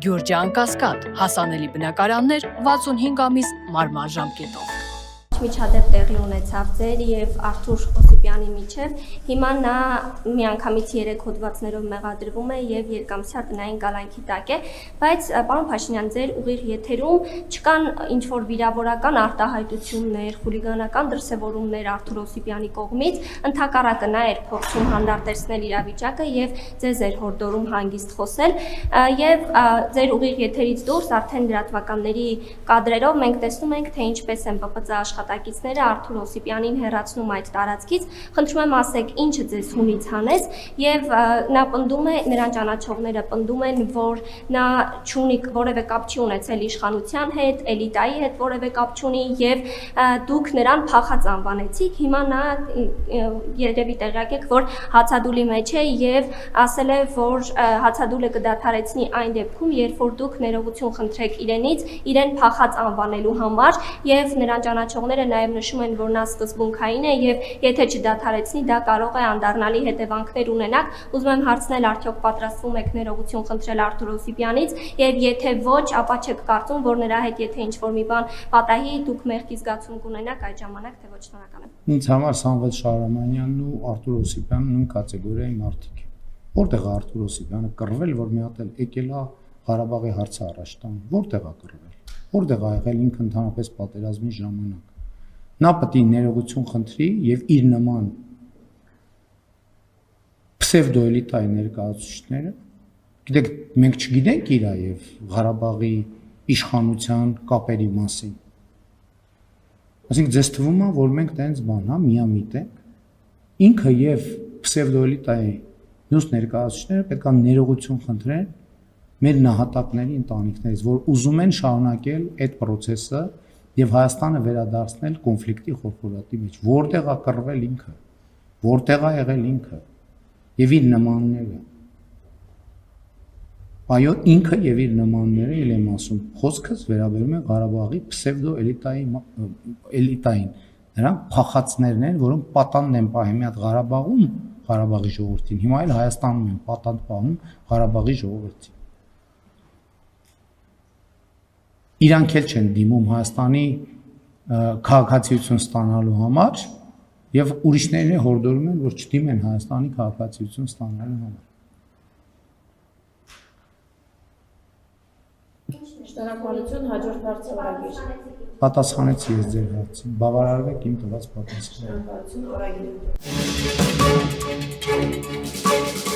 Գյուրջան Կասկադ, հասանելի բնակարաններ 65 ամիս մարման ժամկետով։ Միջադեպ տեղի ունեցավ ձեր եւ Արթուր Օսիպյանի միջև։ Հիմա նա միանգամից 3 հոդվածներով մեղադրվում է եւ երկամսյա տնային կալանքի տակ է, բայց պարոն Փաշինյան, ձեր ուղիղ եթերում չկան ինչ որ վիրավորական արտահայտություններ, խուլիգանական դրսևորումներ Արթուր Օսիպյանի կողմից, ընդհակառակը նա էր փորձում հանդարտեցնել իրավիճակը եւ ձեզ էր հորդորում հանգիստ խոսել եւ ձեր ուղիղ եթերից դուրս արդեն լրատվականների կադրերով մենք տեսնում ենք, թե ինչպես են ՊՊԾ աշխատակիցները Արթուր Օսիպյանին հեռացնում այդ տարածքից։ Խնդրում եմ ասեք, ինչը ձեզ հունից հանեց եւ նա պնդում է, նրան ճանաչողները պնդում են, որ նա չունի որևէ կապ չի ունեցել իշխանության հետ, էլիտայի հետ որևէ կապ չունի եւ դուք նրան փախած անվանեցիք։ Հիմա նա երևի տեղյակ եք, որ հացադուլի մեջ է եւ ասել է, որ հացադուլը կդադարեցնի այն դեպքում, երբ որ դուք ներողություն խնդրեք իրենից, իրեն փախած անվանելու համար եւ նրան ճանաչողները նաև նշում են, որ նա սկզբունքային է եւ եթե չդադարեցնի, դա կարող է անդառնալի հետևանքներ ունենալ։ Ուզում եմ հարցնել, արդյոք պատրաստվում եք ներողություն խնդրել Արթուր Օսիպյանից եւ եթե ոչ, ապա չեք կարծում, որ նրա հետ եթե ինչ-որ մի բան պատահի, դուք մեղքի զգացում կունենաք այդ ժամանակ, թե ոչ։ Շնորհակալ եմ։ Ինձ համար Սամվել Շահրամանյանն ու Արթուր Օսիպյանը նույն կատեգորիայի մարդիկ են։ Որտեղ է Արթուր Օսիպյանը կռվել, որ մի հատ եկել է Ղարաբաղի հարցը առաջ տան։ Որտեղ է կռվել։ Որտեղ է եղել ինքը ընդհանրապես պատերազմի ժամանակ։ Նա պետք է ներողություն խնդրի եւ իր նման պսևդոէլիտայի ներկայացուցիչները, գիտեք, մենք չգիտենք իր եւ Ղարաբաղի իշխանության կապերի մասին։ Այսինքն ձեզ թվում է, որ մենք տենց բան, հա, միամիտ ենք։ Ինքը եւ պսևդոէլիտայի մյուս ներկայացուցիչները պետք է ներողություն խնդրեն մեր նահատակների ընտանիքներից, որ ուզում են շարունակել այդ process-ը եւ Հայաստանը վերադարձնել կոնֆլիկտի խորխորատի մեջ, որտեղ է կռվել ինքը, որտեղ է եղել ինքը եւ իր նմանները։ Այո, ինքը եւ իր նմանները, ել եմ ասում, խոսքս վերաբերում է Ղարաբաղի պսևդոէլիտային, նրանք փախածներն են, որոնք պատանդ են պահում մի հատ Ղարաբաղում, Ղարաբաղի ժողովրդին, հիմա էլ Հայաստանում են պատանդ պահում Ղարաբաղի ժողովրդին։ Իրանք էլ չեն դիմում Հայաստանի քաղաքացիություն ստանալու համար եւ ուրիշներին հորդորում են, որ չդիմեն Հայաստանի քաղաքացիություն ստանալու համար։ Շնորհակալություն, հաջորդ հարցը օրագիր։ Պատասխանեցի ես ձեր հարցին, բավարարվեք իմ տված պատասխանը։ Շնորհակալություն, օրագիր։